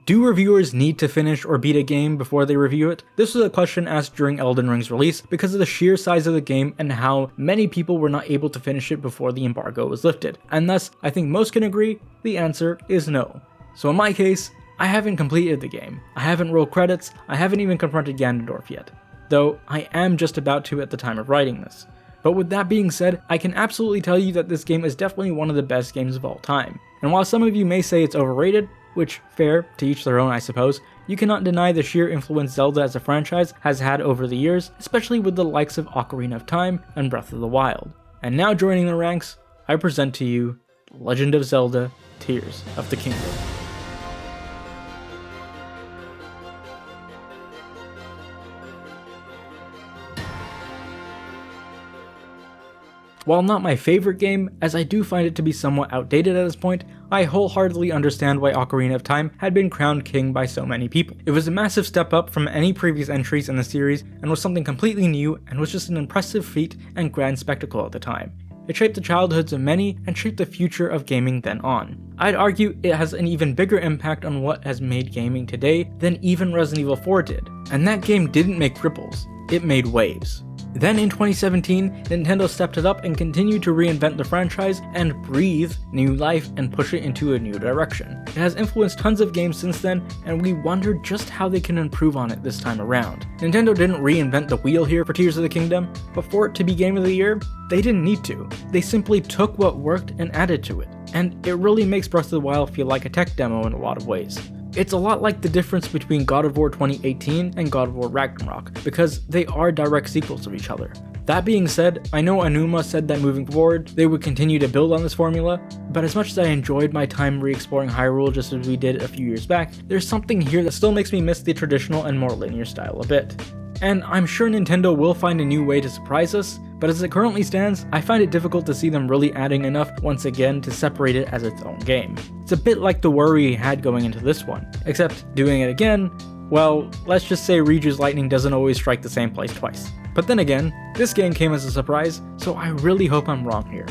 Do reviewers need to finish or beat a game before they review it? This was a question asked during Elden Ring's release because of the sheer size of the game and how many people were not able to finish it before the embargo was lifted. And thus, I think most can agree, the answer is no. So in my case, I haven't completed the game. I haven't rolled credits, I haven't even confronted Ganondorf yet. Though I am just about to at the time of writing this. But with that being said, I can absolutely tell you that this game is definitely one of the best games of all time. And while some of you may say it's overrated, which, fair, to each their own I suppose, you cannot deny the sheer influence Zelda as a franchise has had over the years, especially with the likes of Ocarina of Time and Breath of the Wild. And now joining the ranks, I present to you Legend of Zelda: Tears of the Kingdom. While not my favorite game, as I do find it to be somewhat outdated at this point, I wholeheartedly understand why Ocarina of Time had been crowned king by so many people. It was a massive step up from any previous entries in the series and was something completely new and was just an impressive feat and grand spectacle at the time. It shaped the childhoods of many and shaped the future of gaming then on. I'd argue it has an even bigger impact on what has made gaming today than even Resident Evil 4 did. And that game didn't make ripples, it made waves. Then in 2017, Nintendo stepped it up and continued to reinvent the franchise and breathe new life and push it into a new direction. It has influenced tons of games since then, and we wondered just how they can improve on it this time around. Nintendo didn't reinvent the wheel here for Tears of the Kingdom, but for it to be Game of the Year, they didn't need to. They simply took what worked and added to it, and it really makes Breath of the Wild feel like a tech demo in a lot of ways. It's a lot like the difference between God of War 2018 and God of War Ragnarok, because they are direct sequels of each other. That being said, I know Aonuma said that moving forward, they would continue to build on this formula, but as much as I enjoyed my time re-exploring Hyrule just as we did a few years back, there's something here that still makes me miss the traditional and more linear style a bit. And I'm sure Nintendo will find a new way to surprise us, but as it currently stands, I find it difficult to see them really adding enough once again to separate it as its own game. It's a bit like the worry we had going into this one, except doing it again, well, let's just say Ryuju's lightning doesn't always strike the same place twice. But then again, this game came as a surprise, so I really hope I'm wrong here.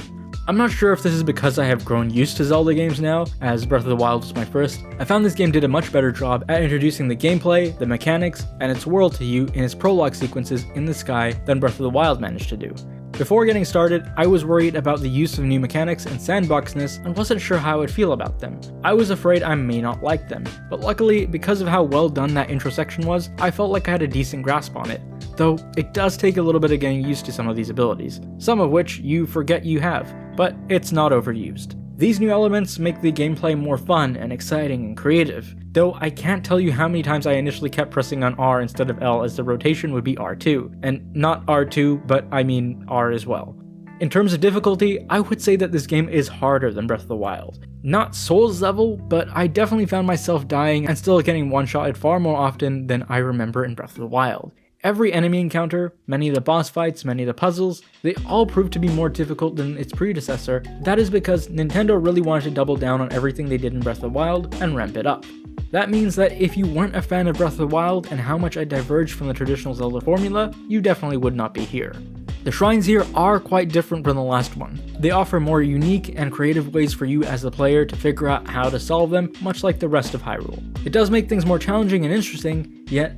I'm not sure if this is because I have grown used to Zelda games now, as Breath of the Wild was my first. I found this game did a much better job at introducing the gameplay, the mechanics, and its world to you in its prologue sequences in the sky than Breath of the Wild managed to do. Before getting started, I was worried about the use of new mechanics and sandboxness and wasn't sure how I would feel about them. I was afraid I may not like them, but luckily, because of how well done that intro section was, I felt like I had a decent grasp on it. Though, it does take a little bit of getting used to some of these abilities, some of which you forget you have, but it's not overused. These new elements make the gameplay more fun and exciting and creative, though I can't tell you how many times I initially kept pressing on R instead of L as the rotation would be R2, and not R2, but I mean R as well. In terms of difficulty, I would say that this game is harder than Breath of the Wild. Not Souls level, but I definitely found myself dying and still getting one-shotted far more often than I remember in Breath of the Wild. Every enemy encounter, many of the boss fights, many of the puzzles, they all proved to be more difficult than its predecessor. That is because Nintendo really wanted to double down on everything they did in Breath of the Wild and ramp it up. That means that if you weren't a fan of Breath of the Wild and how much I diverged from the traditional Zelda formula, you definitely would not be here. The shrines here are quite different from the last one. They offer more unique and creative ways for you as the player to figure out how to solve them, much like the rest of Hyrule. It does make things more challenging and interesting,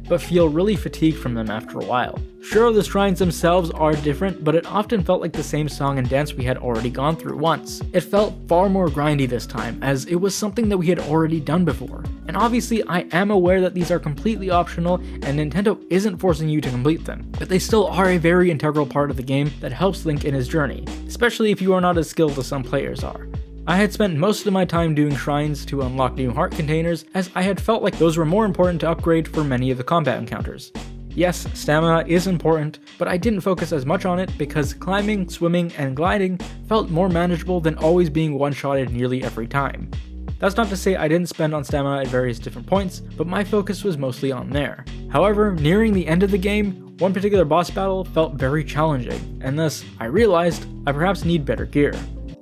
but feel really fatigued from them after a while. Sure, the shrines themselves are different, but it often felt like the same song and dance we had already gone through once. It felt far more grindy this time, as it was something that we had already done before. And obviously, I am aware that these are completely optional and Nintendo isn't forcing you to complete them, but they still are a very integral part of the game that helps Link in his journey, especially if you are not as skilled as some players are. I had spent most of my time doing shrines to unlock new heart containers, as I had felt like those were more important to upgrade for many of the combat encounters. Yes, stamina is important, but I didn't focus as much on it because climbing, swimming, and gliding felt more manageable than always being one-shotted nearly every time. That's not to say I didn't spend on stamina at various different points, but my focus was mostly on there. However, nearing the end of the game, one particular boss battle felt very challenging, and thus I realized I perhaps need better gear.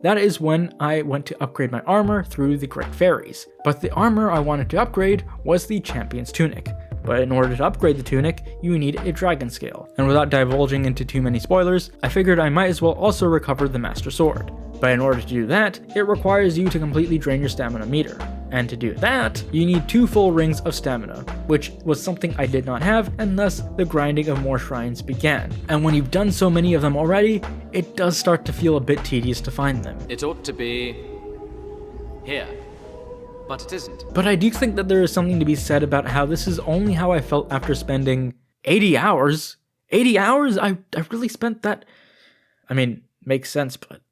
That is when I went to upgrade my armor through the Great Fairies, but the armor I wanted to upgrade was the Champion's Tunic. But in order to upgrade the tunic, you need a dragon scale, and without divulging into too many spoilers, I figured I might as well also recover the Master Sword. But in order to do that, it requires you to completely drain your stamina meter. And to do that, you need 2 full rings of stamina, which was something I did not have, and thus the grinding of more shrines began. And when you've done so many of them already, it does start to feel a bit tedious to find them. It ought to be here, but it isn't. But I do think that there is something to be said about how this is only how I felt after spending 80 hours. 80 hours? I really spent that. I mean, makes sense, but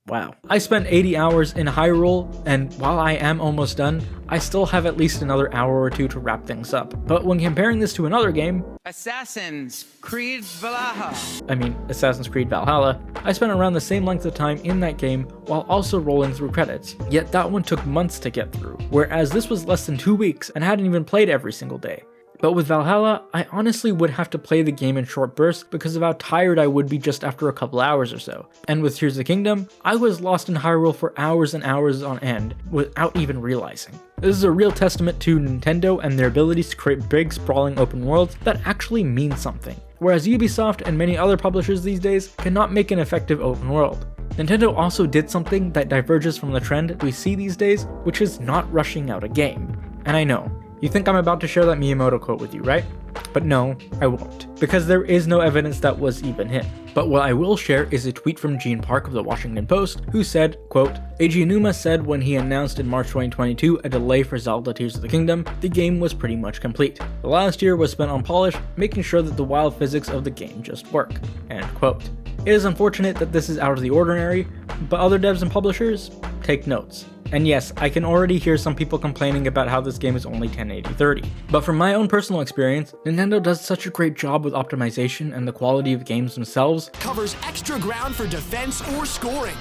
wow. I spent 80 hours in Hyrule, and while I am almost done, I still have at least another hour or 2 to wrap things up. But when comparing this to another game, Assassin's Creed Valhalla, Assassin's Creed Valhalla, I spent around the same length of time in that game while also rolling through credits. Yet that one took months to get through, whereas this was less than 2 weeks and hadn't even played every single day. But with Valhalla, I honestly would have to play the game in short bursts because of how tired I would be just after a couple hours or so. And with Tears of the Kingdom, I was lost in Hyrule for hours and hours on end without even realizing. This is a real testament to Nintendo and their abilities to create big, sprawling open worlds that actually mean something. Whereas Ubisoft and many other publishers these days cannot make an effective open world. Nintendo also did something that diverges from the trend we see these days, which is not rushing out a game. And I know, you think I'm about to share that Miyamoto quote with you, right? But no, I won't, because there is no evidence that was even him. But what I will share is a tweet from Gene Park of the Washington Post, who said, quote, Eiji Aonuma said when he announced in March 2022 a delay for Zelda Tears of the Kingdom, the game was pretty much complete. The last year was spent on polish, making sure that the wild physics of the game just work, end quote. It is unfortunate that this is out of the ordinary, but other devs and publishers, take notes. And yes, I can already hear some people complaining about how this game is only 1080-30. But from my own personal experience, Nintendo does such a great job with optimization and the quality of games themselves, covers extra ground for defense or scoring,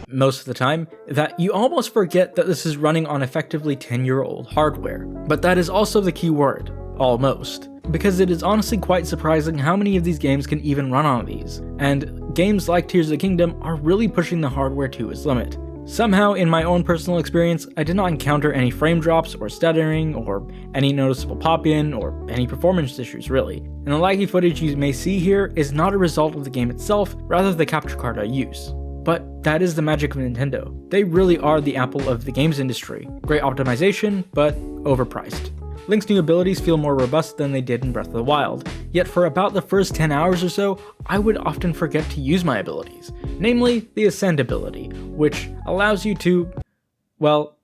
most of the time, that you almost forget that this is running on effectively 10-year-old hardware. But that is also the key word, almost. Because it is honestly quite surprising how many of these games can even run on these. And games like Tears of the Kingdom are really pushing the hardware to its limit. Somehow, in my own personal experience, I did not encounter any frame drops or stuttering or any noticeable pop-in or any performance issues really. And the laggy footage you may see here is not a result of the game itself, rather the capture card I use. But that is the magic of Nintendo. They really are the Apple of the games industry. Great optimization, but overpriced. Link's new abilities feel more robust than they did in Breath of the Wild, yet for about the first 10 hours or so, I would often forget to use my abilities, namely the Ascend ability, which allows you to, well,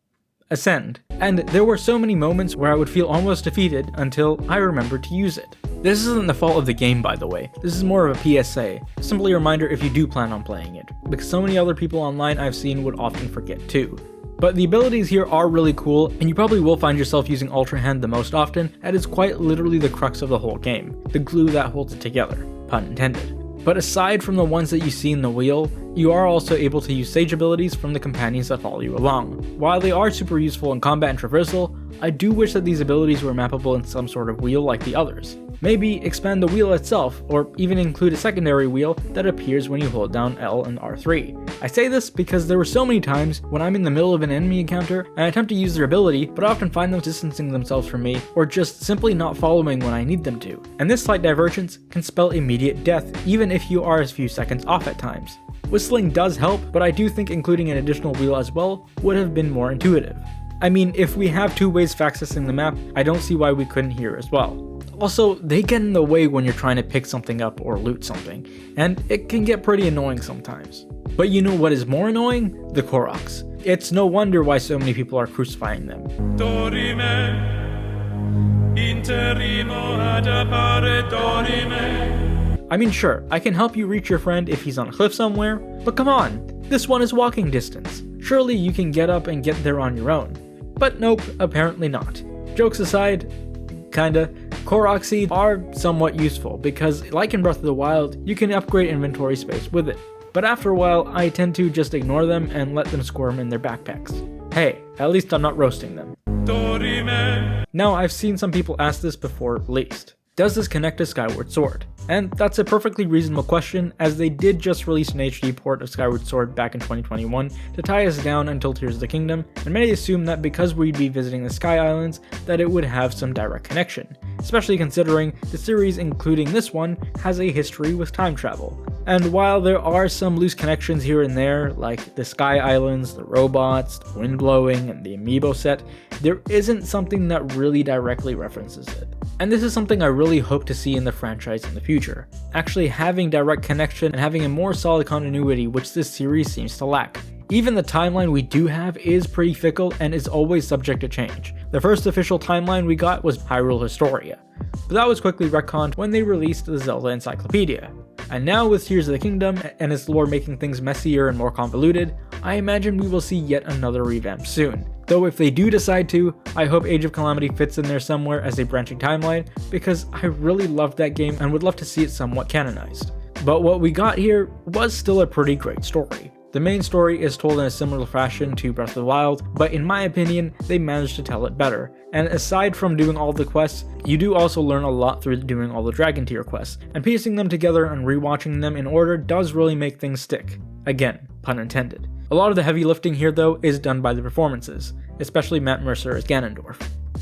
ascend. And there were so many moments where I would feel almost defeated until I remembered to use it. This isn't the fault of the game, by the way. This is more of a PSA, simply a reminder if you do plan on playing it, because so many other people online I've seen would often forget too. But the abilities here are really cool, and you probably will find yourself using Ultra Hand the most often, and it's quite literally the crux of the whole game, the glue that holds it together, pun intended. But aside from the ones that you see in the wheel, you are also able to use sage abilities from the companions that follow you along. While they are super useful in combat and traversal, I do wish that these abilities were mappable in some sort of wheel like the others. Maybe expand the wheel itself, or even include a secondary wheel that appears when you hold down L and R3. I say this because there were so many times when I'm in the middle of an enemy encounter and I attempt to use their ability, but I often find them distancing themselves from me, or just simply not following when I need them to. And this slight divergence can spell immediate death, even if you are a few seconds off at times. Whistling does help, but I do think including an additional wheel as well would have been more intuitive. I mean, if we have 2 ways of accessing the map, I don't see why we couldn't here as well. Also, they get in the way when you're trying to pick something up or loot something, and it can get pretty annoying sometimes. But you know what is more annoying? The Koroks. It's no wonder why so many people are crucifying them. I mean, sure, I can help you reach your friend if he's on a cliff somewhere, but come on, this one is walking distance. Surely you can get up and get there on your own. But nope, apparently not. Jokes aside, kinda, Korok seeds are somewhat useful because, like in Breath of the Wild, you can upgrade inventory space with it. But after a while, I tend to just ignore them and let them squirm in their backpacks. Hey, at least I'm not roasting them. Now, I've seen some people ask this before at least. Does this connect to Skyward Sword? And that's a perfectly reasonable question, as they did just release an HD port of Skyward Sword back in 2021 to tie us down until Tears of the Kingdom, and many assume that because we'd be visiting the Sky Islands, that it would have some direct connection, especially considering the series, including this one, has a history with time travel. And while there are some loose connections here and there, like the Sky Islands, the robots, the wind blowing, and the amiibo set, there isn't something that really directly references it. And this is something I really hope to see in the franchise in the future, actually having direct connection and having a more solid continuity, which this series seems to lack. Even the timeline we do have is pretty fickle and is always subject to change. The first official timeline we got was Hyrule Historia, but that was quickly retconned when they released the Zelda Encyclopedia. And now with Tears of the Kingdom and its lore making things messier and more convoluted, I imagine we will see yet another revamp soon. Though if they do decide to, I hope Age of Calamity fits in there somewhere as a branching timeline, because I really loved that game and would love to see it somewhat canonized. But what we got here was still a pretty great story. The main story is told in a similar fashion to Breath of the Wild, but in my opinion, they managed to tell it better. And aside from doing all the quests, you do also learn a lot through doing all the Dragon Tier quests, and piecing them together and rewatching them in order does really make things stick. Again, pun intended. A lot of the heavy lifting here though is done by the performances, especially Matt Mercer as Ganondorf.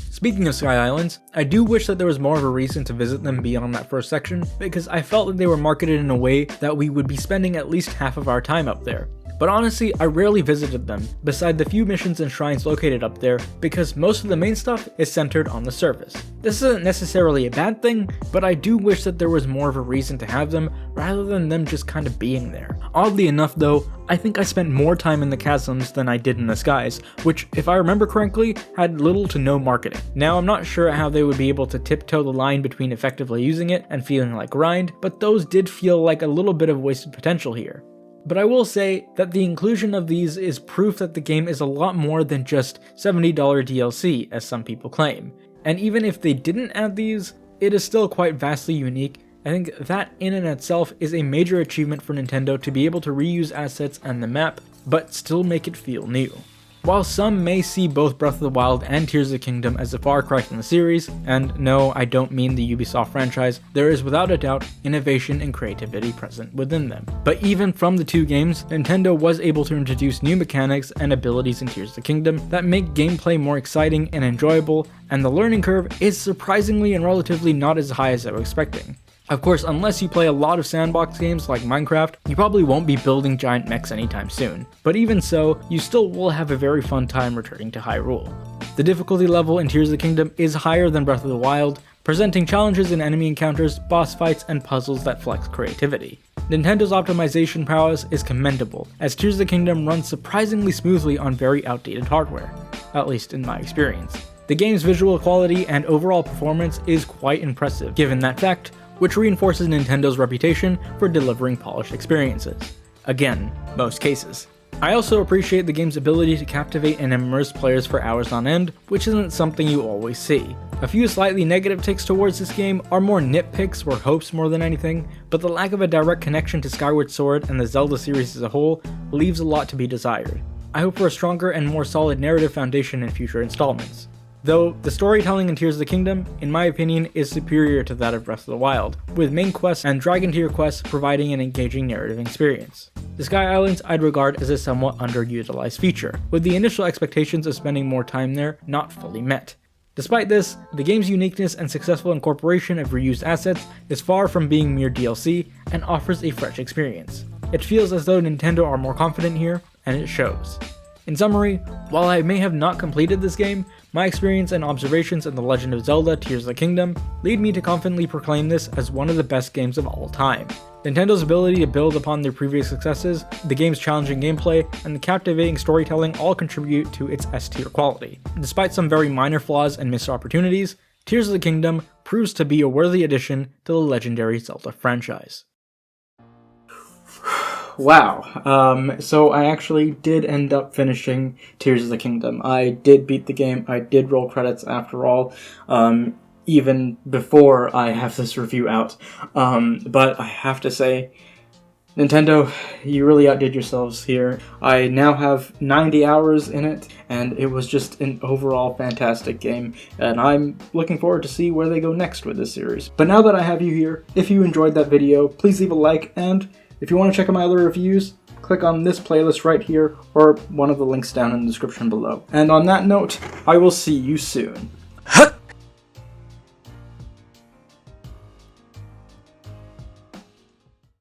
Speaking of Sky Islands, I do wish that there was more of a reason to visit them beyond that first section, because I felt that they were marketed in a way that we would be spending at least half of our time up there. But honestly, I rarely visited them, beside the few missions and shrines located up there, because most of the main stuff is centered on the surface. This isn't necessarily a bad thing, but I do wish that there was more of a reason to have them, rather than them just kind of being there. Oddly enough though, I think I spent more time in the chasms than I did in the skies, which, if I remember correctly, had little to no marketing. Now, I'm not sure how they would be able to tiptoe the line between effectively using it and feeling like grind, but those did feel like a little bit of wasted potential here. But I will say that the inclusion of these is proof that the game is a lot more than just $70 DLC, as some people claim. And even if they didn't add these, it is still quite vastly unique. I think that in and itself is a major achievement for Nintendo to be able to reuse assets and the map, but still make it feel new. While some may see both Breath of the Wild and Tears of the Kingdom as a far cry from the series, and no, I don't mean the Ubisoft franchise, there is without a doubt innovation and creativity present within them. But even from the two games, Nintendo was able to introduce new mechanics and abilities in Tears of the Kingdom that make gameplay more exciting and enjoyable, and the learning curve is surprisingly and relatively not as high as I was expecting. Of course, unless you play a lot of sandbox games like Minecraft, you probably won't be building giant mechs anytime soon. But even so, you still will have a very fun time returning to Hyrule. The difficulty level in Tears of the Kingdom is higher than Breath of the Wild, presenting challenges in enemy encounters, boss fights, and puzzles that flex creativity. Nintendo's optimization prowess is commendable, as Tears of the Kingdom runs surprisingly smoothly on very outdated hardware, at least in my experience. The game's visual quality and overall performance is quite impressive, given that fact, which reinforces Nintendo's reputation for delivering polished experiences. Again, most cases. I also appreciate the game's ability to captivate and immerse players for hours on end, which isn't something you always see. A few slightly negative takes towards this game are more nitpicks or hopes more than anything, but the lack of a direct connection to Skyward Sword and the Zelda series as a whole leaves a lot to be desired. I hope for a stronger and more solid narrative foundation in future installments. Though, the storytelling in Tears of the Kingdom, in my opinion, is superior to that of Breath of the Wild, with main quests and Dragon Tier quests providing an engaging narrative experience. The Sky Islands I'd regard as a somewhat underutilized feature, with the initial expectations of spending more time there not fully met. Despite this, the game's uniqueness and successful incorporation of reused assets is far from being mere DLC and offers a fresh experience. It feels as though Nintendo are more confident here, and it shows. In summary, while I may have not completed this game, my experience and observations in The Legend of Zelda Tears of the Kingdom lead me to confidently proclaim this as one of the best games of all time. Nintendo's ability to build upon their previous successes, the game's challenging gameplay, and the captivating storytelling all contribute to its S-tier quality. Despite some very minor flaws and missed opportunities, Tears of the Kingdom proves to be a worthy addition to the legendary Zelda franchise. Wow, so I actually did end up finishing Tears of the Kingdom. I did beat the game, I did roll credits after all, even before I have this review out. But I have to say, Nintendo, you really outdid yourselves here. I now have 90 hours in it, and it was just an overall fantastic game, and I'm looking forward to see where they go next with this series. But now that I have you here, if you enjoyed that video, please leave a like, and if you want to check out my other reviews, click on this playlist right here, or one of the links down in the description below. And on that note, I will see you soon.